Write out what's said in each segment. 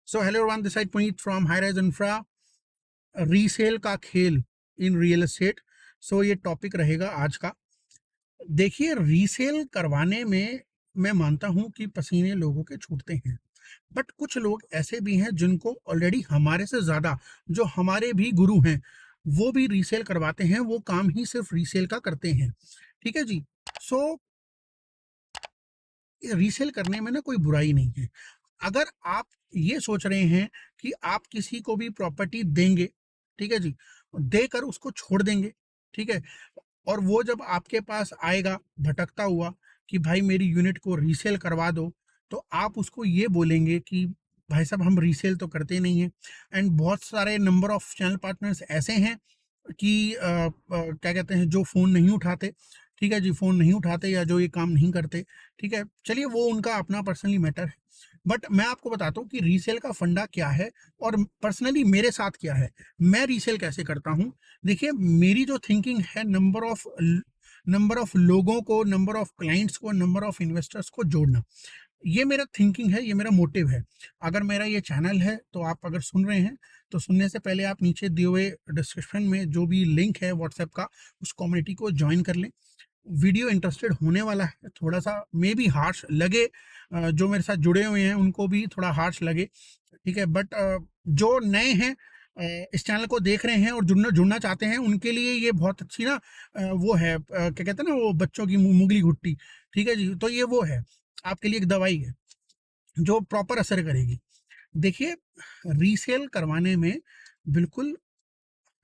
So hello everyone, this side Puneet from high rise infra. Resale का खेल in real estate. सो ये topic रहेगा आज का। देखिए, रीसेल करवाने में मैं मानता हूं कि पसीने लोगों के छूटते हैं, बट कुछ लोग ऐसे भी हैं जिनको ऑलरेडी हमारे से ज़्यादा, जो हमारे भी गुरु हैं, वो भी रीसेल करवाते हैं। वो काम ही सिर्फ रीसेल का करते हैं। ठीक है जी। सो रीसेल करने में ना कोई बुराई नहीं है। अगर आप ये सोच रहे हैं कि आप किसी को भी प्रॉपर्टी देंगे, ठीक है जी, देकर उसको छोड़ देंगे, ठीक है, और वो जब आपके पास आएगा भटकता हुआ कि भाई मेरी यूनिट को रीसेल करवा दो, तो आप उसको ये बोलेंगे कि भाई साहब हम रीसेल तो करते नहीं हैं। एंड बहुत सारे नंबर ऑफ चैनल पार्टनर्स ऐसे हैं कि क्या कहते हैं, जो फ़ोन नहीं उठाते। ठीक है जी, फ़ोन नहीं उठाते या जो ये काम नहीं करते। ठीक है, चलिए वो उनका अपना पर्सनली मैटर है। बट मैं आपको बताता हूँ कि रीसेल का फंडा क्या है और पर्सनली मेरे साथ क्या है। मैं रीसेल कैसे करता हूँ। देखिए, मेरी जो थिंकिंग है, नंबर ऑफ लोगों को, नंबर ऑफ क्लाइंट्स को, नंबर ऑफ इन्वेस्टर्स को जोड़ना, ये मेरा थिंकिंग है, ये मेरा मोटिव है। अगर मेरा ये चैनल है तो आप अगर सुन रहे हैं तो सुनने से पहले आप नीचे दिए हुए डिस्क्रिप्शन में जो भी लिंक है व्हाट्सएप का, उस कम्युनिटी को ज्वाइन कर लें। वीडियो इंटरेस्टेड होने वाला है, थोड़ा सा मे बी हार्श लगे, जो मेरे साथ जुड़े हुए हैं उनको भी थोड़ा हार्श लगे। ठीक है, बट जो नए हैं, इस चैनल को देख रहे हैं और जुड़ना जुड़ना चाहते हैं, उनके लिए ये बहुत अच्छी ना, वो है, क्या कहते हैं ना, वो बच्चों की मुगली घुट्टी। ठीक है जी, तो ये वो है, आपके लिए एक दवाई है जो प्रॉपर असर करेगी। देखिए, रीसेल करवाने में बिल्कुल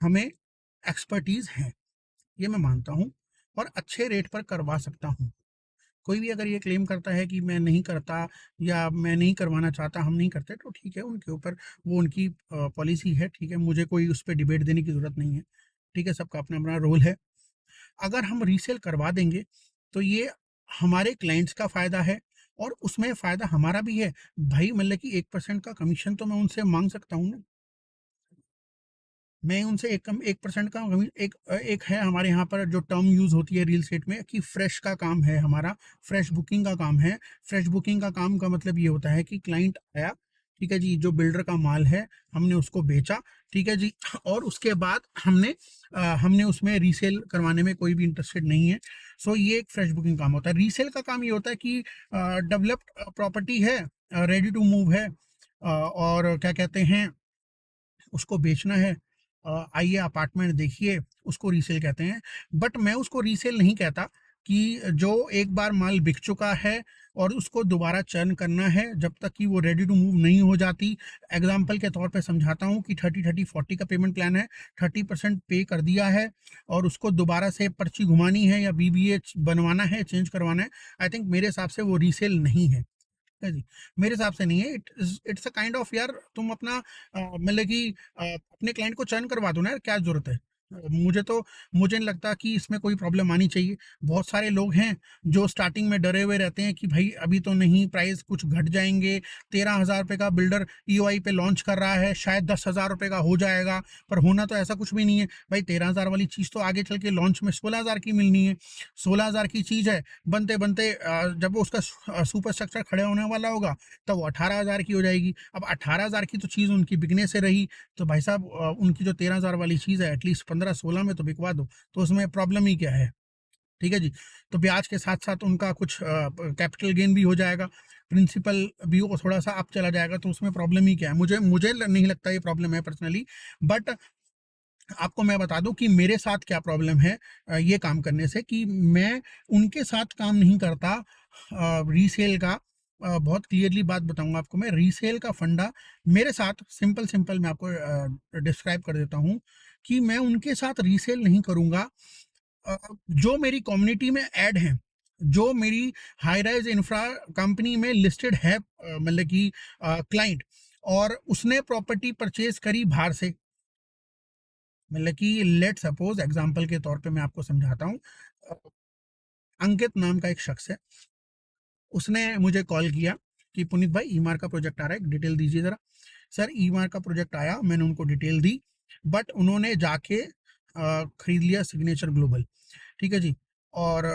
हमें एक्सपर्टीज है, ये मैं मानता हूँ, और अच्छे रेट पर करवा सकता हूँ। कोई भी अगर ये क्लेम करता है कि मैं नहीं करता या मैं नहीं करवाना चाहता, हम नहीं करते, तो ठीक है, उनके ऊपर, वो उनकी पॉलिसी है। ठीक है, मुझे कोई उस पर डिबेट देने की ज़रूरत नहीं है। ठीक है, सबका अपना अपना रोल है। अगर हम रीसेल करवा देंगे तो ये हमारे क्लाइंट्स का फ़ायदा है और उसमें फ़ायदा हमारा भी है। भाई मतलब कि 1% का कमीशन तो मैं उनसे मांग सकता हूँ ना। मैं उनसे 1% का एक है हमारे यहाँ पर जो टर्म यूज़ होती है रियल एस्टेट में, कि फ्रेश का काम है हमारा, फ्रेश बुकिंग का काम है। फ्रेश बुकिंग का काम का मतलब ये होता है कि क्लाइंट आया, ठीक है जी, जो बिल्डर का माल है हमने उसको बेचा, ठीक है जी, और उसके बाद हमने उसमें रीसेल करवाने में कोई भी इंटरेस्टेड नहीं है। सो ये एक फ्रेश बुकिंग काम होता है। रीसेल का काम ये होता है कि डेवलप्ड प्रॉपर्टी है, रेडी टू मूव है, और क्या कहते हैं, उसको बेचना है, आइए अपार्टमेंट देखिए, उसको रीसेल कहते हैं। बट मैं उसको रीसेल नहीं कहता कि जो एक बार माल बिक चुका है और उसको दोबारा चर्न करना है जब तक कि वो रेडी टू मूव नहीं हो जाती। एग्जाम्पल के तौर पे समझाता हूँ कि 30-30-40 का पेमेंट प्लान है, 30% पे कर दिया है और उसको दोबारा से पर्ची घुमानी है या बीबीए बनवाना है, चेंज करवाना है। आई थिंक मेरे हिसाब से वो रीसेल नहीं है। है जी, मेरे हिसाब से नहीं है। इट्स अ काइंड ऑफ, यार तुम अपना मतलब कि अपने क्लाइंट को चर्न करवा दो ना यार, क्या जरूरत है। मुझे नहीं लगता कि इसमें कोई प्रॉब्लम आनी चाहिए। बहुत सारे लोग हैं जो स्टार्टिंग में डरे हुए रहते हैं कि भाई अभी तो नहीं, प्राइस कुछ घट जाएंगे। 13,000 रुपये का बिल्डर ईओआई पे लॉन्च कर रहा है, शायद 10,000 रुपये का हो जाएगा। पर होना तो ऐसा कुछ भी नहीं है भाई। 13,000 वाली चीज़ तो आगे चल के लॉन्च में 16,000 की मिलनी है। 16,000 की चीज़ है, बनते बनते जब वो उसका सुपर स्ट्रक्चर खड़े होने वाला होगा तब वो 18,000 की हो जाएगी। अब 18,000 की तो चीज़ उनकी बिकने से रही, तो भाई साहब उनकी जो 13,000 वाली चीज़ है एटलीस्ट 15-16 में तो बिकवा दो, तो उसमें प्रॉब्लम ही क्या है। ठीक है जी, तो ब्याज के साथ साथ उनका कुछ कैपिटल गेन भी हो जाएगा, प्रिंसिपल भी वो थोड़ा सा अप चला जाएगा, तो उसमें प्रॉब्लम ही क्या है। मुझे नहीं लगता ये प्रॉब्लम है पर्सनली। बट आपको मैं बता दूं कि मेरे साथ क्या प्रॉब्लम है ये काम करने से, कि मैं उनके साथ काम नहीं करता रीसेल का। बहुत क्लियरली बात बताऊंगा आपको मैं, रीसेल का फंडा मेरे साथ सिंपल सिंपल मैं आपको डिस्क्राइब कर देता हूं कि मैं उनके साथ रीसेल नहीं करूंगा। जो मेरी कम्युनिटी में ऐड हैं, जो मेरी हाई राइज इंफ्रा कंपनी में लिस्टेड है, मतलब कि क्लाइंट, और उसने प्रॉपर्टी परचेज करी बाहर से, मतलब कि लेट सपोज एग्जांपल के तौर पे मैं आपको समझाता हूँ। अंकित नाम का एक शख्स है, उसने मुझे कॉल किया कि पुनीत भाई ईमार का प्रोजेक्ट आ रहा है, डिटेल दीजिए ज़रा। सर, ईमार का प्रोजेक्ट आया, मैंने उनको डिटेल दी, बट उन्होंने जाके खरीद लिया सिग्नेचर ग्लोबल। ठीक है जी, और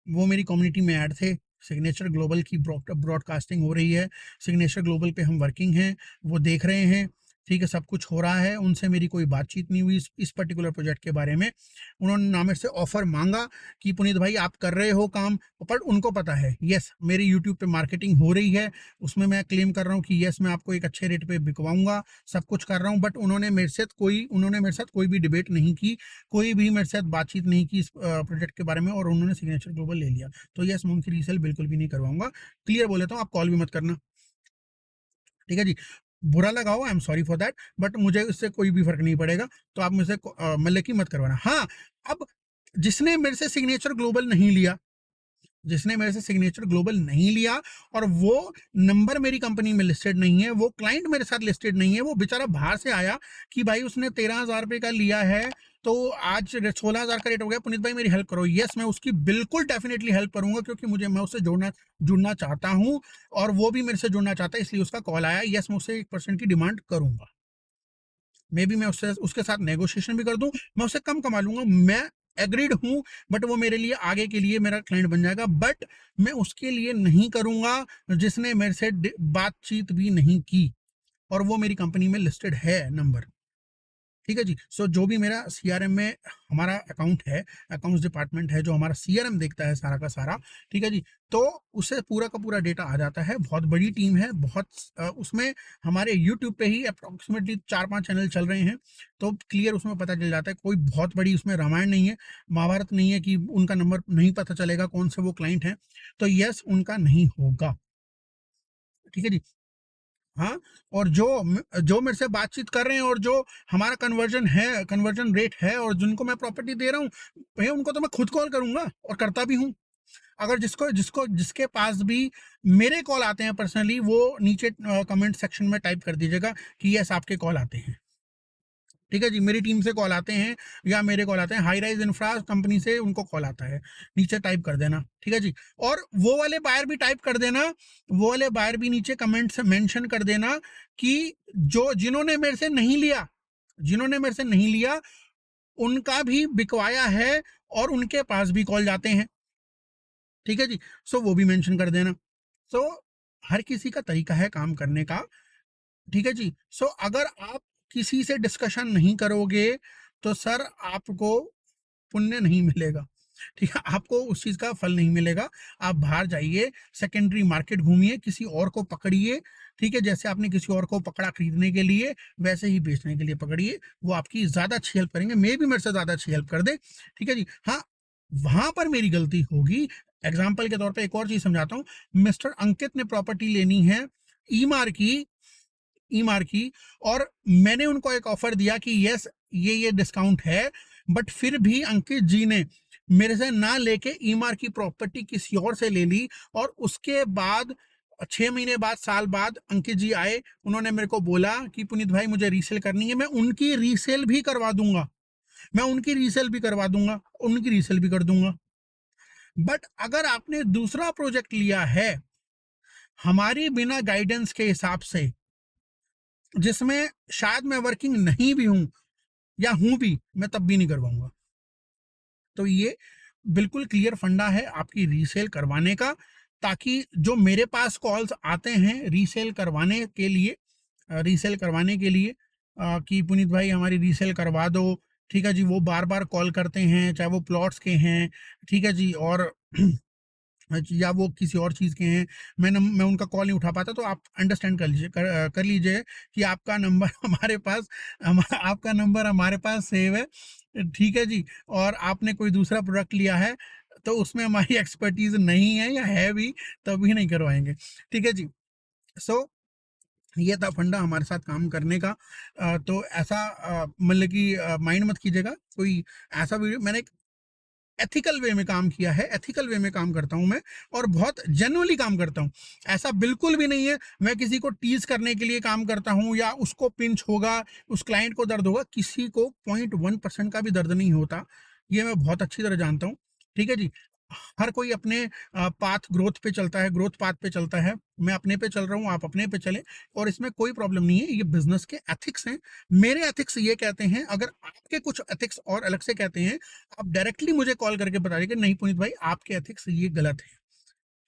वो मेरी कम्युनिटी में ऐड थे। सिग्नेचर ग्लोबल की ब्रॉडकास्टिंग हो रही है, सिग्नेचर ग्लोबल पे हम वर्किंग हैं, वो देख रहे हैं, ठीक है, सब कुछ हो रहा है। उनसे मेरी कोई बातचीत नहीं हुई इस पर्टिकुलर प्रोजेक्ट के बारे में। उन्होंने ना मेरे से ऑफर मांगा कि पुनीत भाई आप कर रहे हो काम, पर उनको पता है यस मेरी यूट्यूब पे मार्केटिंग हो रही है, उसमें मैं क्लेम कर रहा हूँ कि यस मैं आपको एक अच्छे रेट पे बिकवाऊंगा, सब कुछ कर रहा हूँ। बट उन्होंने मेरे साथ कोई भी डिबेट नहीं की, कोई भी मेरे साथ बातचीत नहीं की इस प्रोजेक्ट के बारे में, और उन्होंने सिग्नेचर ग्लोबल ले लिया। तो यस मैं उनकी रीसेल बिल्कुल भी नहीं करवाऊंगा। क्लियर बोल देता हूँ, आप कॉल भी मत करना, ठीक है जी। बुरा लगा हो, I am sorry for that, but मुझे इससे कोई भी फर्क नहीं पड़ेगा। तो आप मुझसे मतलब की मत करवाना। हाँ, अब जिसने मेरे से सिग्नेचर ग्लोबल नहीं लिया, जिसने मेरे से सिग्नेचर ग्लोबल नहीं लिया, और वो नंबर मेरी कंपनी में लिस्टेड नहीं है, वो क्लाइंट मेरे साथ लिस्टेड नहीं है, वो बेचारा बाहर से आया कि भाई उसने 13,000 रुपये का लिया है, तो आज 16,000 का रेट हो गया, पुनीत भाई मेरी हेल्प करो। यस मैं उसकी बिल्कुल डेफिनेटली हेल्प करूंगा, क्योंकि मैं उससे जुड़ना चाहता हूं, और वो भी मेरे से जुड़ना चाहता है, इसलिए उसका कॉल आया। यस मैं उससे 1% की डिमांड करूंगा, मे बी मैं उसके साथ नेगोशिएशन भी कर दूं, मैं उससे कम कमा लूंगा, मैं एग्रीड हूं। बट वो मेरे लिए आगे के लिए मेरा क्लाइंट बन जाएगा, बट मैं उसके लिए नहीं करूंगा जिसने मेरे से बातचीत भी नहीं की, और वो मेरी कंपनी में लिस्टेड है नंबर, ठीक है जी। सो जो भी मेरा सीआरएम में हमारा अकाउंट है, अकाउंट्स डिपार्टमेंट है जो हमारा सीआरएम देखता है सारा का सारा, ठीक है जी, तो उससे पूरा का पूरा डेटा आ जाता है। बहुत बड़ी टीम है, बहुत उसमें हमारे यूट्यूब पे ही अप्रोक्सीमेटली 4-5 चैनल चल रहे हैं, तो क्लियर उसमें पता चल जाता है। कोई बहुत बड़ी उसमें रामायण नहीं है, महाभारत नहीं है कि उनका नंबर नहीं पता चलेगा कौन से वो क्लाइंट हैं। तो यस उनका नहीं होगा, ठीक है जी। हाँ, और जो मेरे से बातचीत कर रहे हैं, और जो हमारा कन्वर्जन रेट है, और जिनको मैं प्रॉपर्टी दे रहा हूँ भैया, उनको तो मैं खुद कॉल करूंगा, और करता भी हूँ। अगर जिसको जिसको जिसके पास भी मेरे कॉल आते हैं पर्सनली, वो नीचे कमेंट सेक्शन में टाइप कर दीजिएगा कि यस आपके कॉल आते हैं, ठीक है जी। मेरी टीम से कॉल आते हैं, या मेरे कॉल आते हैं, हाई राइज इंफ्रा कंपनी से उनको कॉल आता है, नीचे टाइप कर देना, ठीक है जी। और वो वाले बायर भी टाइप कर देना, वो वाले बायर भी नीचे कमेंट से मेंशन कर देना कि जिन्होंने मेरे से नहीं लिया उनका भी बिकवाया है, और उनके पास भी कॉल जाते हैं, ठीक है जी। सो वो भी मेंशन कर देना। सो हर किसी का तरीका है काम करने का, ठीक है जी। सो अगर आप किसी से डिस्कशन नहीं करोगे, तो सर आपको पुण्य नहीं मिलेगा, ठीक है, आपको उस चीज का फल नहीं मिलेगा। आप बाहर जाइए, सेकेंडरी मार्केट घूमिए, किसी और को पकड़िए, ठीक है, जैसे आपने किसी और को पकड़ा खरीदने के लिए, वैसे ही बेचने के लिए पकड़िए, वो आपकी ज्यादा अच्छी हेल्प करेंगे, मे भी मेरे से ज्यादा अच्छी हेल्प कर दे, ठीक है जी। हाँ, वहां पर मेरी गलती होगी। एग्जाम्पल के तौर पर एक और चीज समझाता हूँ। मिस्टर अंकित ने प्रॉपर्टी लेनी है ईमार की, और मैंने उनको एक ऑफर दिया कि यस ये डिस्काउंट है, बट फिर भी अंकित जी ने मेरे से ना लेके ईमार की प्रॉपर्टी किसी और से ले ली, और उसके बाद 6 महीने बाद, साल बाद अंकित जी आए, उन्होंने मेरे को बोला कि पुनीत भाई मुझे रीसेल करनी है, मैं उनकी रीसेल भी करवा दूंगा, उनकी रीसेल भी कर दूंगा। बट अगर आपने दूसरा प्रोजेक्ट लिया है हमारी बिना गाइडेंस के हिसाब से, जिसमें शायद मैं वर्किंग नहीं भी हूं, या हूं भी, मैं तब भी नहीं करवाऊंगा। तो ये बिल्कुल क्लियर फंडा है आपकी रीसेल करवाने का, ताकि जो मेरे पास कॉल्स आते हैं रीसेल करवाने के लिए कि पुनीत भाई हमारी रीसेल करवा दो, ठीक है जी, वो बार बार कॉल करते हैं, चाहे वो प्लॉट्स के हैं, ठीक है जी, और या वो किसी और चीज़ के हैं, मैं उनका कॉल नहीं उठा पाता, तो आप अंडरस्टैंड कर लीजिए कि आपका नंबर आपका नंबर हमारे पास सेव है, ठीक है जी, और आपने कोई दूसरा प्रोडक्ट लिया है, तो उसमें हमारी एक्सपर्टीज नहीं है, या है भी तभी नहीं करवाएंगे, ठीक है जी। सो ये था फंडा हमारे साथ काम करने का। तो ऐसा मतलब कि माइंड मत कीजिएगा, कोई ऐसा वीडियो मैंने एथिकल वे में काम किया है, एथिकल वे में काम करता हूं मैं, और बहुत जेन्युइनली काम करता हूं। ऐसा बिल्कुल भी नहीं है मैं किसी को टीज करने के लिए काम करता हूं, या उसको पिंच होगा, उस क्लाइंट को दर्द होगा, किसी को 0.1% का भी दर्द नहीं होता, ये मैं बहुत अच्छी तरह जानता हूँ, ठीक है जी। हर कोई अपने पाथ ग्रोथ पे चलता है, ग्रोथ पाथ पे चलता है, मैं अपने पे चल रहा हूँ, आप अपने पे चले, और इसमें कोई प्रॉब्लम नहीं है, ये बिजनेस के एथिक्स हैं। मेरे एथिक्स ये कहते हैं, अगर आपके कुछ एथिक्स और अलग से कहते हैं, आप डायरेक्टली मुझे कॉल करके बता दीजिए कि नहीं पुनीत भाई आपके एथिक्स ये गलत है,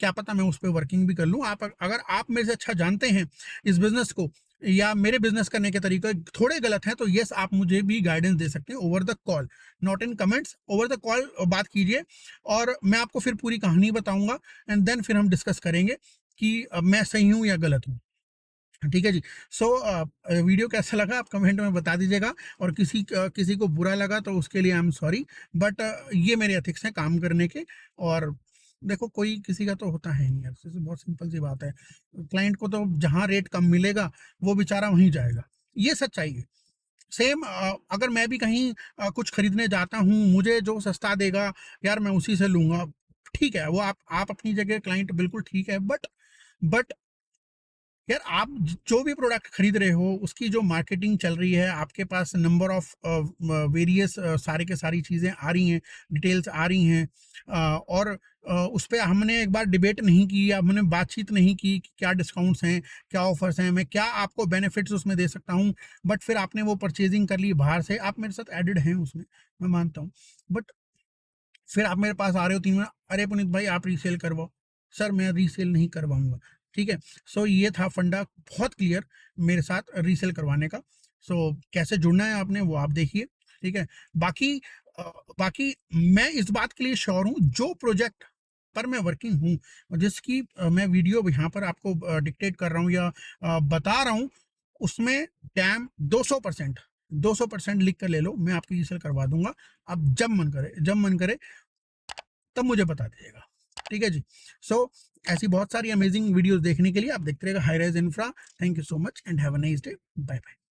क्या पता मैं उस पर वर्किंग भी कर लूँ। आप अगर आप मेरे से अच्छा जानते हैं इस बिजनेस को, या मेरे बिजनेस करने के तरीके थोड़े गलत हैं, तो यस आप मुझे भी गाइडेंस दे सकते हैं over the call, not in comments, over the call बात कीजिए, और मैं आपको फिर पूरी कहानी बताऊंगा, एंड देन फिर हम डिस्कस करेंगे कि मैं सही हूँ या गलत हूँ। ठीक है जी। सो वीडियो कैसा लगा आप कमेंट में बता दीजिएगा, और किसी को बुरा लगा तो उसके लिए आई एम सॉरी, बट ये मेरे एथिक्स हैं काम करने के। और देखो कोई किसी का तो होता है नहीं यार, जैसे बहुत सिंपल सी बात है, क्लाइंट को तो जहाँ रेट कम मिलेगा वो बेचारा वहीं जाएगा, ये सच्चाई है। सेम अगर मैं भी कहीं कुछ खरीदने जाता हूँ, मुझे जो सस्ता देगा यार मैं उसी से लूंगा, ठीक है, वो आप अपनी जगह क्लाइंट बिल्कुल ठीक है, बट यार आप जो भी प्रोडक्ट खरीद रहे हो उसकी जो मार्केटिंग चल रही है, आपके पास नंबर ऑफ वेरियस सारे के सारी चीज़ें आ रही हैं, डिटेल्स आ रही हैं, और उस पर हमने एक बार डिबेट नहीं की, हमने बातचीत नहीं की कि क्या डिस्काउंट्स हैं, क्या ऑफर्स हैं, मैं क्या आपको बेनिफिट्स उसमें दे सकता हूँ, बट फिर आपने वो परचेजिंग कर ली बाहर से, आप मेरे साथ एडेड हैं उसमें, मैं मानता हूँ, बट फिर आप मेरे पास आ रहे हो 3 महीना, अरे पुनीत भाई आप रीसेल करवाओ, सर मैं रीसेल नहीं करवाऊंगा। ठीक है, सो ये था फंडा बहुत क्लियर मेरे साथ रीसेल करवाने का। सो कैसे जुड़ना है आपने वो आप देखिए। ठीक है, बाकी अ, बाकी मैं इस बात के लिए श्योर हूँ, जो प्रोजेक्ट पर मैं वर्किंग हूँ, जिसकी मैं वीडियो यहाँ पर आपको डिक्टेट कर रहा हूँ या बता रहा हूँ, उसमें डैम 200% लिख कर ले लो, मैं आपकी रीसेल करवा दूंगा। अब जब मन करे तब मुझे बता दीजिएगा। ठीक है जी। सो ऐसी बहुत सारी अमेजिंग वीडियोस देखने के लिए आप देखते रहिएगा high rise infra. Thank you so much and have a nice day. Bye bye.